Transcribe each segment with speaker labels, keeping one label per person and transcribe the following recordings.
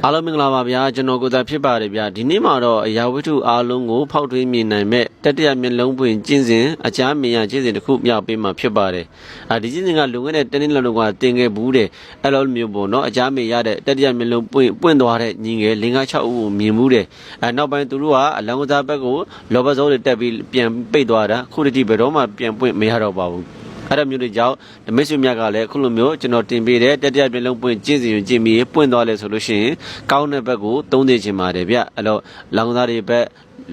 Speaker 1: အားလုံးမင်္ဂလာပါဗျာကျွန်တော်ကိုသာဖြစ်ပါတယ်ဗျာဒီနေ့မှာတော့အရာဝတ္ထုအားလုံးကိုဖောက်ထွင်းမြင်နိုင်မဲ့တတိယမျက်လုံးပွင့်ကျင့်စဉ်အကြမ်းမြင်ရကျင့်စဉ်တစ်ခုမြောက်ပေးမှာဖြစ်ပါတယ်ဒီကျင့်စဉ်ကလုံခဲ့တဲ့တနည်းလုံးကတင်ခဲ့ဘူးတဲ့အဲ့လိုမျိုးပေါ့နော်အကြမ်းမြင်ရတဲ့တတိယမျက်လုံးပွင့်သွားတဲ့ညီငယ်5-6ဦးကိုမြင်မှုတဲ့နောက်ပိုင်းသူတို့ကအလောင်းကစားဘက်ကိုလောဘစိုးတွေတက်ပြီးပြန်ပိတ်သွားတာခုတတိဘယ်တော့မှပြန်ပွင့်မရတော့ပါဘူးအဲ့ဒါမျိုးတွေကြောင့်မိတ်ဆွေများကလည်းခုလိုမျိုးကျွန်တော်တင်ပေးတဲ့တတိယပြလုံးပွင့်ကျင့်စီရင်ကျင့်ပြီးပွင့်သွားလဲဆိုလို့ရှိရင်ကောင်းတဲ့ဘက်ကိုသုံးသိချင်ပါတယ်ဗျအဲ့တော့လောင်သားတွေဘက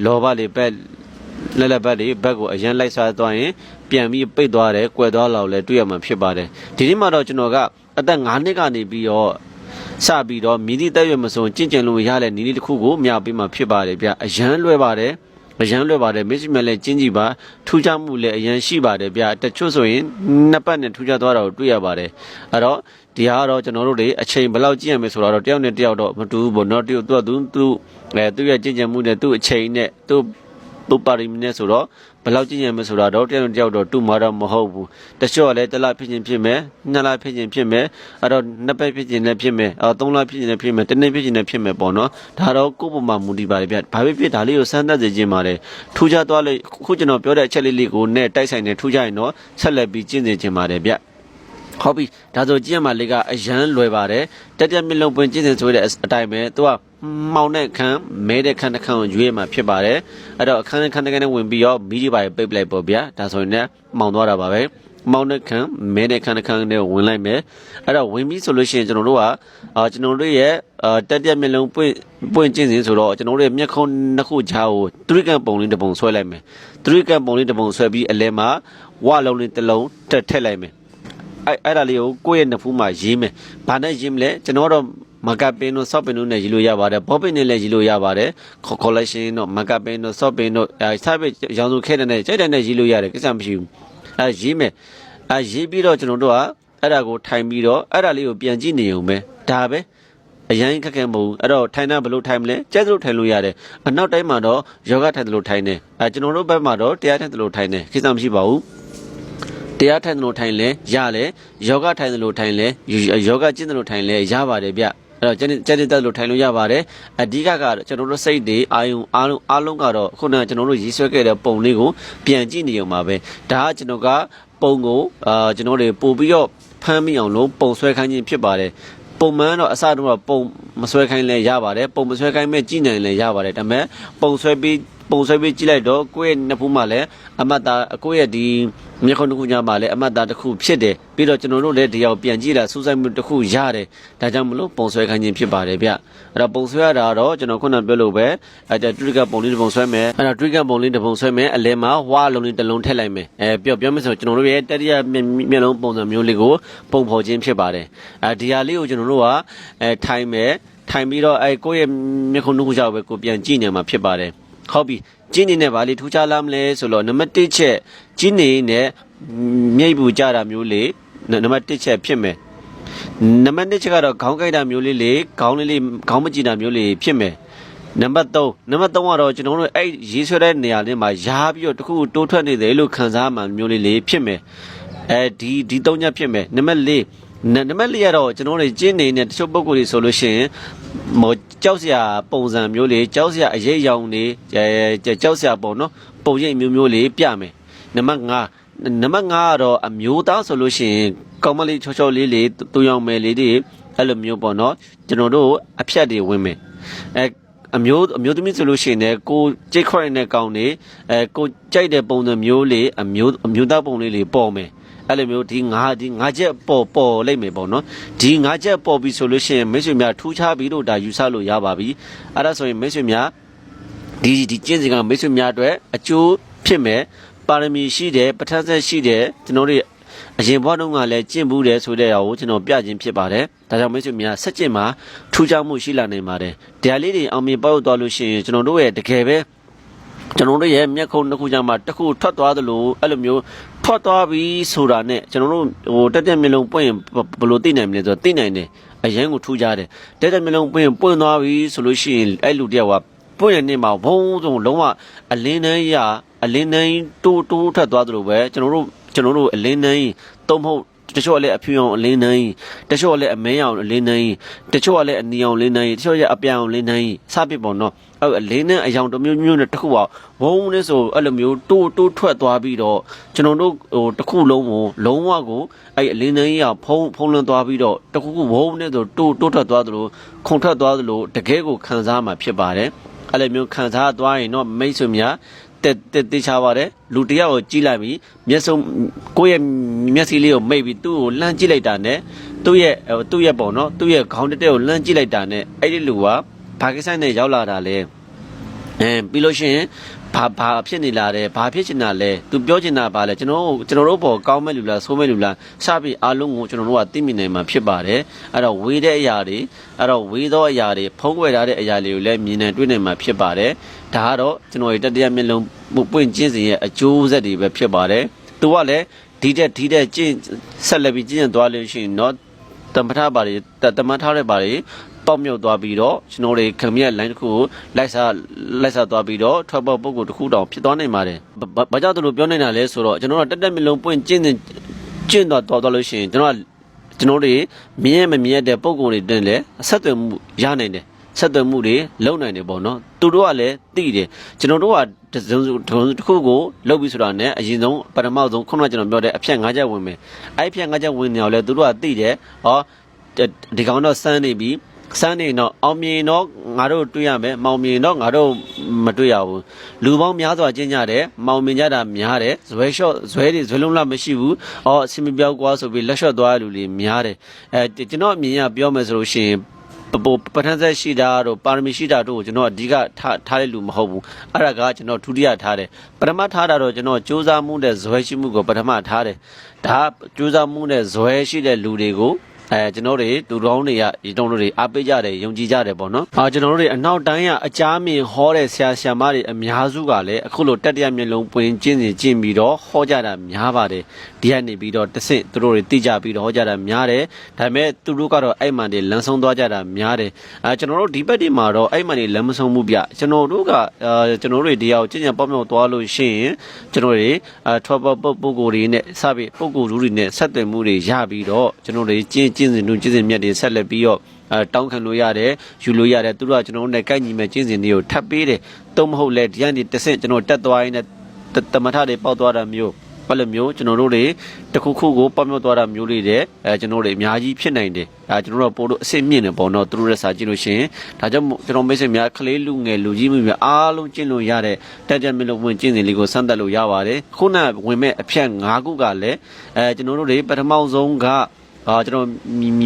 Speaker 1: ်လောဘတွေဘက်လက်လက်ဘက်တွေဘက်ကိုအရင်လိုက်စားသွားရင်ပြန်ပြီးပိတ်သွားတယ်၊ကွယ်သွားလောက်လဲတွေ့ရမှာဖြစ်ပါတယ်ဒီနေ့မှာတော့ကျွန်တော်ကအသက်9နှစ်ကနေပြီးတော့စပြီးတော့မိသည့်တက်ရွယ်မစုံကျင့်ကြံလို့ရတဲ့နည်းနည်းတစ်ခုကိုမြောက်ပေးမှာဖြစ်ပါတယ်ဗျအရန်လွယ်ပါတယ်အရန်လွယ်ပါတယ်မိတ်ဆွေများလည်းကျင်းကြည့်ပါထူးခြားမှုလည်းအရန်ရှိပါတယ်ဗျတချို့ဆိုရင်နှစ်ပတ်နဲ့ထူးခြားသွားတာကိုတွေ့ရပါတယ်အဲ့တော့ဒီဟာကတော့ကျွန်တော်တို့တွေအချိန်ဘယ်လောက်ကြည့်ရမလဲဆိုတော့တယောက်နဲ့တယောက်တော့မတူဘူးပေါ့နော်သူရဲ့ကျင့်ကြံမှုနဲ့သူ့အချိန်နဲ့သူ့ပါရီမီနဲ့ဆိုတော့ဘယ်လောက်ကြည့်ရမလဲဆိုတော့တယောက်နဲ့တယောက်တော့တူမှာတော့မဟုတ်ဘူးတချို့ကလည်းတစ်လဖြစ်ခြင်းဖြစ်မယ်နှစ်လဖြစ်ခြင်းဖြစ်မယ်အဲ့တော့နှစ်ပတ်ဖြစ်ခြင်းလည်းဖြစ်မယ်သုံးလဖြစ်ခြင်းလည်းဖြစ်မယ်တစ်နှစ်ဖြစ်ခြင်းလည်းဖြစ်မယ်ပေါ့နော်ဒါတော့ကိုယ့်ပုံမှာမူတည်ပါတယ်ဗျဘာဖြစ်ဒါလေးကိုစမ်းသပ်စေခြင်းပါတယ်ထူးခြားသွားလေခုကျွန်တော်ပြောတဲ့အချက်လေးကိုနဲ့တိုက်ဆိုင်နေထူးခြားရင်တော့ဆက်လက်ပြီးကျင့်စေခြင်းပါတယ်ဗျဟုတ်ပြီဒါဆိုကြည့်ရမှာလေးကအရန်လွယ်ပါတယ်တတိယမျက်လုံးပွင့်ကျင့်စဉ်ဆိုတဲ့အတိုင်းပဲသူကမှောင်တဲ့ခန်းမဲတဲ့ခန်းတစ်ခန်းကိုရွေးမှာဖြစ်ပါတယ်အဲ့တော့အခန်းတစ်ခန်းနဲ့ဝင်ပြီးတော့မီးတွေပါပိတ်ပလိုက်ပေါ့ဗျာဒါဆိုရင်လည်းမှောင်သွားတာပါပဲမောင်တဲ့ခန်းမဲတဲ့ခန်းတစ်ခန်းနဲ့ဝင်လိုက်မယ်အဲ့တော့ဝင်ပြီးဆိုလို့ရှိရင်ကျွန်တော်တို့ရဲ့တတိယမျက်လုံးပွင့်ကျင့်စဉ်ဆိုတော့ကျွန်တော်တို့ရဲ့မျက်ခုံးနှစ်ခုကြားကိုသရိကံပုံလေးတစ်ပုံဆွဲလိုက်မယ်သရိကံပုံလေးတစ်ပုံဆွဲပြီးအလဲမှာဝလုံးလေးတစ်လုံးထည့်လိုက်မယ်အဲ့ဒါလေးကိုကိုယ့်ရဲ့နှစ်ဖူးမှာရေးမယ်ဘာနဲ့ရေးမလဲကျွန်တော်တော့မကပင်းတို့ဆော့ပင်တို့နဲ့ရေးလို့ရပါတယ်ဘောပင်နဲ့လည်းရေးလို့ရပါတယ်ကော်လက်ရှင်တို့မကပင်းတို့ဆော့ပင်တို့စားပိတ်ရောင်စုခဲတဲ့နဲ့ကြိုက်တဲ့နဲ့ရေးလို့ရတယ်ကိစ္စမရှိဘူးရေးမယ်ရေးပြီးတော့ကျွန်တော်တို့ကအဲ့ဒါကိုထိုင်ပြီးတော့အဲ့ဒါလေးကိုပြန်ကြည့်နေုံပဲဒါပဲအရင်ခက်ခဲမဟုတ်ဘူးအဲ့တော့ထိုင်တာဘယ်လိုထိုင်မလဲကျဲသလိုထိုင်လို့ရတယ်အနောက်တိုင်းမှာတော့ယောဂထိုင်သလိုထိုင်တယ်ကျွန်တော်တို့ဘက်မှာတော့တရားထိုင်သလိုထိုင်တယ်ကိစ္စမရှိပါဘူးတရားထိုင်သလိုထိုင်လဲရလဲယောဂထိုင်သလိုထိုင်လဲယောဂကျင့်သလိုထိုင်လဲရပါတယ်ဗျအဲ့တော့ကျင့်တက်လို့ထိုင်လို့ရပါတယ်အဓိကကတော့ကျွန်တော်တို့စိတ်တွေအာယုံအားလုံးကတော့ခုနကကျွန်တော်တို့ရေးဆွဲခဲ့တဲ့ပုံလေးကိုပြန်ကြည့်နေုံပါပဲဒါကကျွန်တော်ကပုံကိုကျွန်တော်တွေပို့ပြီးတော့ဖမ်းမိအောင်လို့ပုံဆွဲခိုင်းခြင်းဖြစ်ပါတယ်ပုံမှန်တော့အစတုန်းကပုံမဆွဲခိုင်းလဲရပါတယ်ပုံမဆွဲခိုင်းမဲ့ကြည့်နိုင်လဲရပါတယ်ဒါပေမဲ့ပုံဆွဲပြီးကြည့်လိုက်တော့ကိုယ့်ရဲ့နှစ်ဖူးမှာလည်းအမတ်သားကိုယ့်ရဲ့ဒီမြေခုံတစ်ခုညမှာလည်းအမတ်သားတစ်ခုဖြစ်တယ်ပြီးတော့ကျွန်တော်တို့လည်းဒီရောက်ပြန်ကြည့်လာစူးစိုက်မှုတစ်ခုရတယ်ဒါကြောင့်မလို့ပုံဆွဲခိုင်းခြင်းဖြစ်ပါတယ်ဗျအဲ့တော့ပုံဆွဲရတာတော့ကျွန်တော်ခုနပြောလို့ပဲထရိကပုံလေးတစ်ပုံဆွဲမယ်အဲ့တော့ထရိကပုံလေးတစ်ပုံဆွဲမယ်အလဲမှာဝါလုံးလေးတစ်လုံးထည့်လိုက်မယ်ပြောမယ်ဆိုကျွန်တော်တို့ရဲ့တတိယမျက်လုံးပုံစံမျိုးလေးကိုပုံဖော်ခြင်းဖြစ်ပါတယ်ဒီဟာလေးကိုကျွန်တော်တို့ကထိုင်ပြီးတော့ကိုယ့်ရဲ့မြေခုံတစ်ခုရောက်ပဲကိုပြန်ကြည့်နေမှာဖြစ်ပါတယ်ဟုတ်ပြီကျင်းနေနဲ့ဗာလေထူးခြားလာမလဲဆိုတော့နံပါတ်1ချက်ကျင်းနေနဲ့မြိတ်ပူကြတာမျိုးလေနံပါတ်1ချက်ဖြစ်မယ်နံပါတ်2ချက်ကတော့ခေါင်းကိုက်တာမျိုးလေးခေါင်းမကြည့်တာမျိုးလေးဖြစ်မယ်နံပါတ်3ကတော့ကျွန်တော်တို့အဲ့ရေးဆွဲတဲ့နေရာလေးမှာရားပြီးတော့တခုတိုးထွက်နေတယ်လို့ခံစားမှမျိုးလေးဖြစ်မယ်ဒီ3ချက်ဖြစ်မယ်နံပါတ်4ကတော့ကျွန်တော်တို့ကျင်းနေတဲ့တချို့ပုံကိုယ်တွေဆိုလို့ရှိရင်ကြောက်စရာပုံစံမျိုးလေးကြောက်စရာအရေးရောင်လေးကြောက်စရာပုံနော်ပုံရိပ်မျိုးလေးပြမယ်နံပါတ်5ကတော့အမျိုးသားဆိုလို့ရှိရင်ကောင်းမလေးချောလေးတူရောင်မယ်လေးတွေအဲ့လိုမျိုးပေါ့နော်ကျွန်တော်တို့အဖြတ်တွေဝင်မယ်အမျိုးသမီးဆိုလို့ရှိရင်လည်းကိုကြိတ်ခွက်နဲ့ကောင်းနေကိုကြိုက်တဲ့ပုံစံမျိုးလေးအမျိုးသားပုံလေးပေါ်မယ်အဲ့လိုမျိုးဒီငါချက်ပေါ်လိုက်မယ်ပေါ့နော်ဒီငါချက်ပေါ်ပြီဆိုလို့ရှိရင်မိတ်ဆွေများထူးခြားပြီးတော့ဒါယူဆလို့ရပါပြီအဲ့ဒါဆိုရင်မိတ်ဆွေများဒီကျင့်စဉ်ကမိတ်ဆွေများအတွက်အကျိုးဖြစ်မယ်ပါရမီရှိတယ်ပဋ္ဌာန်းဆက်ရှိတယ်ကျွန်တော်တို့အရင်ဘဝတုန်းကလည်းကျင့်ဘူးတယ်ဆိုတဲ့ဟာကိုကျွန်တော်ပြခြင်းဖြစ်ပါတယ်ဒါကြောင့်မိတ်ဆွေများဆက်ကျင့်မှာထူးခြားမှုရှိလာနိုင်ပါတယ်တရားလေးတွေအောင်မြင်ပေါက်သွားလို့ရှိရင်ကျွန်တော်တို့ရဲ့တကယ်ပဲကျွန်တော်တို့ရဲ့မျက်ခုံးတစ်ခုကြမှာတစ်ခုထွက်သွားသလိုအဲ့လိုမျိုးထွက်သွားပြီဆိုတာနဲ့ကျွန်တော်တို့တက်မျက်လုံးပွင့်ဘယ်လိုသိနိုင်မလဲဆိုတော့သိနိုင်တယ်အရင်ကထူးကြတယ်တက်မျက်လုံးပွင့်သွားပြီဆိုလို့ရှိရင်အဲ့လူတယောက်ကပွင့်တဲ့နေ့မှာဘုံဆုံးလုံးဝအလင်းတန်းတိုးထက်သွားသလိုပဲကျွန်တော်တို့အလင်းတန်းသုံးဖို့ တချို့လည်းအဖြူအောင်အလင်းနိုင်တချို့လည်းအမဲအောင်အလင်းနိုင်တချို့လည်းအနီအောင်လင်းနိုင်တချို့လည်းအပြောင်အောင်လင်းနိုင်စပစ်ပေါ့နော်အဲ့အလင်းနဲ့အယောင်တစ်မျိုးမျိုးနဲ့တစ်ခုအောင်ဝုန်းနဲ့ဆိုအဲ့လိုမျိုးတိုးထွက်သွားပြီးတော့ကျွန်တော်တို့ဟိုတစ်ခုလုံးကိုလုံးဝကိုအဲ့အလင်းနိုင်ရဖုံးလွှမ်းသွားပြီးတော့တစ်ခုခုဝုန်းနဲ့ဆိုတိုးထွက်သွားသလိုခုန်ထွက်သွားသလိုတကယ်ကိုခံစားမှာဖြစ်ပါတယ်အဲ့လိုမျိုးခံစားသွားရင်တော့မိတ်ဆွေများတေချာပါတယ်လူတယောက်ကိုကြည့်လိုက်ပြီးမျက်စုံကိုယ့်ရဲ့မျက်စိလေးကိုမိတ်ပြီးသူ့ကိုလှမ်းကြည့်လိုက်တာနဲ့သူ့ရဲ့ပေါ့နော်သူ့ရဲ့ခေါင်းတက်ကိုလှမ်းကြည့်လိုက်တာနဲ့အဲ့ဒီလူကဘာကိစ္စနဲ့ရောက်လာတာလဲပြီးလို့ရှိရင်ဘာဖြစ်နေလာတယ်ဘာဖြစ်ချင်တာလဲသူပြောချင်တာဘာလဲကျွန်တော်တို့ပေါ်ကောင်းမဲ့လူလားဆိုးမဲ့လူလားစပြီးအားလုံးကိုကျွန်တော်တို့ကသိမြင်နိုင်မှာဖြစ်ပါတယ်အဲ့တော့ဝေးတဲ့အရာတွေအဲ့တော့ဝေးသောအရာတွေဖုံးကွယ်ထားတဲ့အရာတွေကိုလည်းမြင်နိုင်တွေ့နိုင်မှာဖြစ်ပါတယ်ဒါကတော့ကျွန်တော်ရဲ့တတိယမျက်လုံးပွင့်ကျင်းစဉ်ရဲ့အကျိုးဆက်တွေပဲဖြစ်ပါတယ်သူကလည်းဒီတဲ့ကျင့်ဆက်လက်ပြီးကျင့်သွားလို့ရှိရင်တော့တမထပါတွေတမထတဲ့ပါတွေပေါက်မြုပ်သွားပြီးတော့ကျွန်တော်တွေခမရ line တစ်ခုကိုလိုက်စားသွားပြီးတော့ထွက်ပေါက်ပုဂ္ဂိုလ်တစ်ခုတောင်ဖြစ်သွားနိုင်ပါတယ်။ဘာကြောင့်ဒီလိုပြောနေတာလဲဆိုတော့ကျွန်တော်တို့တက်မျက်လုံးပွင့်ကျင့်သွားလို့ရှိရင်ကျွန်တော်တွေမြင်ရမမြင်ရတဲ့ပုဂ္ဂိုလ်တွေတင်လည်းဆက်သွယ်မှုရနိုင်တယ်။ဆက်သွယ်မှုတွေလုပ်နိုင်တယ်ပေါ့နော်။သူတို့ကလည်းသိတယ်ကျွန်တော်တို့ကတစ်ခုကိုလုပ်ပြီးဆိုတာနဲ့အရင်ဆုံးပထမဆုံးခုနကကျွန်တော်ပြောတဲ့အဖြတ်၅ချက်ဝင်မယ်။အဲ့ဒီအဖြတ်၅ချက်ဝင်နေအောင်လဲသူတို့ကသိတယ်။ဟောဒီကောင်တော့စမ်းနေပြီးစမ်းနေတော့အောင်မြင်တော့ငါတို့တွေ့ရမယ်မောင်မြင်တော့ငါတို့မတွေ့ရဘူးလူပေါင်းများစွာကျင့်ကြတယ်မောင်မြင်ကြတာများတယ်ဇွဲလုံးလားမရှိဘူးအော်အစင်မပြောက်ကွာဆိုပြီးလက်လျှော့သွားရလူတွေများတယ်ကျွန်တော်အမြင်ရပြောမယ်ဆိုလို့ရှိရင်ပထမဆက်ရှိတာတို့ပါရမီရှိတာတို့ကိုကျွန်တော်အဓိကထားတဲ့လူမဟုတ်ဘူးအဲ့ဒါကကျွန်တော်ဒုတိယထားတယ်ပထမထားတာတော့ကျွန်တော်စူးစမ်းမှုတဲ့ဇွဲရှိမှုကိုပထမထားတယ်ဒါစူးစမ်းမှုတဲ့ဇွဲရှိတဲ့လူတွေကိုကျွန်တော်တွေတူတောင်းတွေကဒီတုံးတွေအားပေးကြတယ်ယုံကြည်ကြတယ်ပေါ့နော်ကျွန်တော်တို့တွေအနောက်တိုင်းကအကြမ်းမြင်ဟောတဲ့ဆရာမတွေအများစုကလည်းအခုလိုတတိယမျက်လုံးပွင့်ကျင်းပြီးတော့ဟောကြတာများပါတယ်ဒီကနေပြီးတော့တဆင့်သူတို့တွေသိကြပြီးတော့ဟောကြတာများတယ်ဒါပေမဲ့သူတို့ကတော့အဲ့မှန်တွေလမ်းဆုံးသွားကြတာများတယ်ကျွန်တော်တို့ဒီဘက်ဒီမှာတော့အဲ့မှန်တွေလမ်းမဆုံးဘူးဗျကျွန်တော်တို့ကကျွန်တော်တို့တွေတရားကိုကျင့်ကြံပေါက်မြောက်သွားလို့ရှိရင်ကျွန်တော်တွေထော်ပုဂ္ဂိုလ်တွေနဲ့စပြီးပုဂ္ဂိုလ်တွေနဲ့ဆက်သွယ်မှုတွေရပြီးတော့ကျွန်တော်တွေကျင့်စဉ်တို့ကျင့်စဉ်မြတ်တွေဆက်လက်ပြီးတော့တောင်းခံလို့ရတယ်ယူလို့ရတယ်သူတို့ကကျွန်တော်တို့နဲ့ကိုက်ညီမဲ့ကျင့်စဉ်တွေကိုထပ်ပေးတယ်တုံးမဟုတ်လဲဒီကနေတစ်ဆင့်ကျွန်တော်တက်သွားရင်းနဲ့တမထတွေပေါက်သွားတာမျိုးအဲ့လိုမျိုးကျွန်တော်တို့တွေတခုခုကိုပေါက်မြောက်သွားတာမျိုးတွေတဲ့ကျွန်တော်တို့အများကြီးဖြစ်နိုင်တယ်ကျွန်တော်တို့ပို့လို့အစ်စ်မြင့်နေပေါ့နော်သူတို့ရဲ့စာကြည့်လို့ရှိရင်ဒါကြောင့်ကျွန်တော်မိတ်ဆွေများကလေးလူငယ်လူကြီးမျိုးများအားလုံးကျင့်လို့ရတဲ့တက်ကြမျက်လုံးဝင်ကျင့်စဉ်လေးကိုစမ်းသပ်လို့ရပါတယ်ခုနဝင်မဲ့အဖြတ်၅ခုကလည်းကျွန်တော်တို့တွေပထမဆုံးကကျွန်တော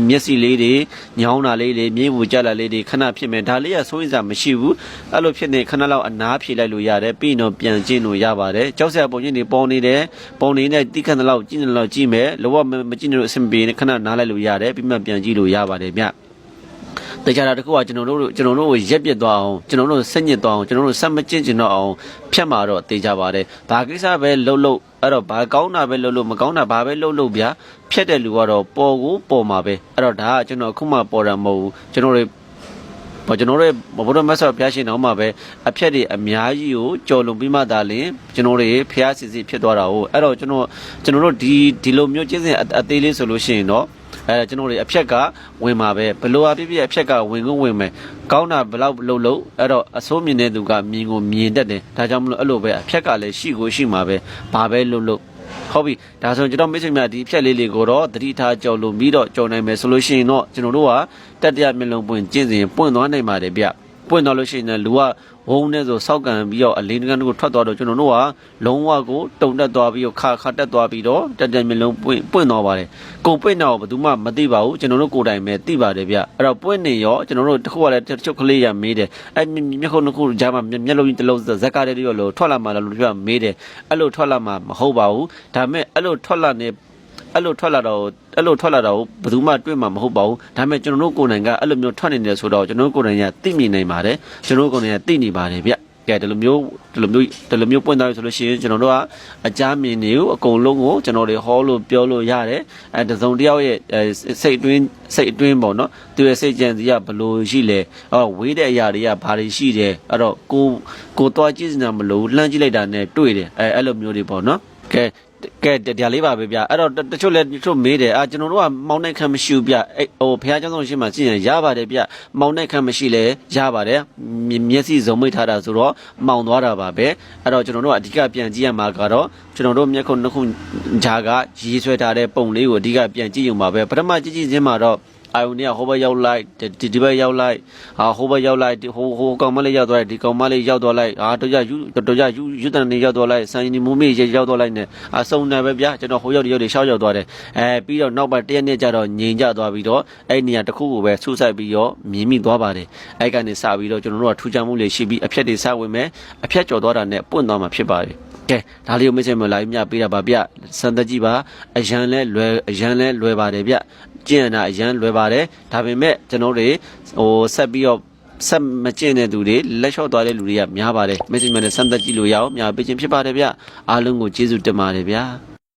Speaker 1: ်မျက်စိလေးတွေညောင်းတာလေးတွေမြေးပူကြလာလေးတွေခဏဖြစ်မယ်ဒါလေးကစိုးရိမ်စားမရှိဘူးအဲ့လိုဖြစ်နေခဏလောက်အနားဖြေလိုက်လို့ရတယ်ပြီးတော့ပြန်ကျင်းလို့ရပါတယ်ကြောက်စရာပုံချင်းတွေပေါ်နေတယ်ပုံနေတဲ့တိခဏလောက်ကျင်းတယ်လောက်ကြည့်မယ်လောကမကျင်းလို့အဆင်ပြေနေခဏနားလိုက်လို့ရတယ်ပြီးမှပြန်ကြည့်လို့ရပါတယ်ဗျတခြားတာတခုကကျွန်တော်တို့ကိုရက်ပြစ်သွားအောင်ကျွန်တော်တို့ဆက်ညစ်သွားအောင်ကျွန်တော်တို့ဆက်မကျင့်ကျင်တော့အောင်ဖြတ်မှာတော့တေးကြပါတယ်ဘာကိစ္စပဲလှုပ်အဲ့တော့ဘာကောင်းတာပဲလှုပ်မကောင်းတာဘာပဲလှုပ်ဗျာဖြတ်တဲ့လူကတော့ပေါ်မှာပဲအဲ့တော့ဒါကကျွန်တော်အခုမှပေါ်တာမဟုတ်ဘူးကျွန်တော်တို့ဘုရားမဆော့ဖျားရှင်တော်မှာပဲအဖြတ်တွေအများကြီးကိုကြော်လွန်ပြီးမှသာလင်ကျွန်တော်တွေဖျားစီဖြစ်သွားတာဟုတ်အဲ့တော့ကျွန်တော်တို့ဒီလိုမျိုးကျင့်စဉ်အသေးလေးဆိုလို့ရှိရင်တော့ကျွန်တော်တွေအဖြက်ကဝင်မှာပဲဘလို့အဖြစ်အဖြက်ကဝင်မယ်ကောင်းတာဘလောက်လှုပ်အဲ့တော့အစိုးမြင်တဲ့သူကမြင်ကိုမြင်တတ်တယ်ဒါကြောင့်မလို့အဲ့လိုပဲအဖြက်ကလည်းရှိမှာပဲဘာပဲလှုပ်ဟုတ်ပြီဒါဆိုကျွန်တော်မိတ်ဆွေများဒီအဖြက်လေးကိုတော့သတိထားကြော်လို့ပြီးတော့ကြော်နိုင်မယ်ဆိုလို့ရှိရင်တော့ကျွန်တော်တို့ကတတိယမျက်လုံးပွင့်ကျင့်စဉ်ပွင့်သွားနိုင်ပါတယ်ဗျပွင့်သွားလို့ရှိရင်လူကဝုန်းနဲ့ဆိုစောက်ကန်ပြီးတော့အလင်းတန်းကိုထွက်သွားတော့ကျွန်တော်တို့ကလုံးဝကိုတုံတက်သွားပြီးတော့ခါတက်သွားပြီးတော့တတိယမျက်လုံးပွင့်သွားပါတယ်ကိုပွင့်တော့ဘယ်သူမှမသိပါဘူးကျွန်တော်တို့ကိုယ်တိုင်ပဲသိပါတယ်ဗျအဲ့တော့ပွင့်နေရောကျွန်တော်တို့တစ်ခုကလည်းတစ်ချုပ်ကလေးရမေးတယ်အဲ့မျက်ခုံးတစ်ခုကြားမှာမျက်လုံးကြီးတစ်လုံးဇက်ကားလေးရောလို့ထွက်လာမှလားလို့ပြောမေးတယ်အဲ့လိုထွက်လာမှမဟုတ်ပါဘူးဒါပေမဲ့အဲ့လိုထွက်လာတော့ဘယ်သူမှတွေ့မှာမဟုတ်ပါဘူးဒါပေမဲ့ကျွန်တော်တို့ကိုယ်တိုင်ကအဲ့လိုမျိုးထွက်နေတယ်ဆိုတော့ကျွန်တော်တို့ကိုယ်တိုင်ကသိမြင်နိုင်ပါတယ်ကျွန်တော်တို့ကိုယ်တိုင်ကသိနေပါတယ်ဗျကဲဒီလိုမျိုးပွင့်သွားပြီဆိုလို့ရှိရင်ကျွန်တော်တို့ကအကြမ်းမြင်နေကိုအကုန်လုံးကိုကျွန်တော်တွေဟောလို့ပြောလို့ရတယ်တစုံတစ်ယောက်ရဲ့စိတ်အတွင်းပေါ့နော်သူရဲ့စိတ်ကြံစည်ကဘလို့ရှိလဲဝေးတဲ့အရာတွေကဘာတွေရှိတယ်အဲ့တော့ကိုသွားကြည့်စရာမလိုလှမ်းကြည့်လိုက်တာနဲ့တွေ့တယ်အဲ့လိုမျိုးတွေပေါ့နော်ကဲ ကဲတရားလေးပါပဲဗျအဲ့တော့တချို့လည်းတို့မေးတယ်ကျွန်တော်တို့ကမောင်းနိုင်ခံမရှိဘူးဗျဟိုဖះเจ้าဆောင်ရှိမှကြည့်ရင်ရပါတယ်ဗျမောင်းနိုင်ခံမရှိလဲရပါတယ်မျက်စိစုံမိတ်ထားတာဆိုတော့မောင်းသွားတာပါပဲအဲ့တော့ကျွန်တော်တို့ကအဓိကပြန်ကြည့်ရမှာကတော့ကျွန်တော်တို့မျက်ခုံနှစ်ခုဂျာကရေးဆွဲထားတဲ့ပုံလေးကိုအဓိကပြန်ကြည့်ရုံပါပဲပထမကြည့်ချင်းမှာတော့အာယုန်เนี่ยဟိုဘက်ရောက်လိုက်ဒီဘက်ရောက်လိုက်ဟိုဘက်ရောက်လိုက်ဟိုကောင်မလေးရောက်သွားလိုက်ဒီကောင်မလေးရောက်သွားလိုက်တို့ရယူတန်နေရောက်သွားလိုက်စံနီမူမေရောက်သွားလိုက်နဲ့အစုံနေပဲဗျာကျွန်တော်ဟိုရောက်ဒီရောက်တွေရှောက်ရောက်သွားတယ်ပြီးတော့နောက်ပတ်တရက်နေ့ကျတော့ငြိမ်ကြသွားပြီးတော့အဲ့နေရာတစ်ခုကိုပဲဆူဆိုင်ပြီးတော့မြင်မိသွားပါတယ်အဲ့ကနေစပြီးတော့ကျွန်တော်တို့ကထူးခြားမှုတွေရှိပြီးအဖြတ်တွေစဝင်မယ်အဖြတ်ကျော်သွားတာနဲ့ပွင့်သွားမှာဖြစ်ပါတယ်ကဲဒါလေးကိုမိတ်ဆွေမလာမြပေးတာပါဗျစံသက်ကြည့်ပါအရန်လဲလွယ်ပါတယ်ဗျကျင့်ရတာအရန်လွယ်ပါတယ်ဒါပေမဲ့ကျွန်တော်တွေဆက်ပြီးတော့ဆက်မကျင့်တဲ့သူတွေလက်လျှော့သွားတဲ့လူတွေကများပါတယ်မိတ်ဆွေများနဲ့စံသက်ကြည့်လို့ရအောင်များပေးခြင်းဖြစ်ပါတယ်ဗျအားလုံးကိုကျေးဇူးတင်ပါတယ်ဗျ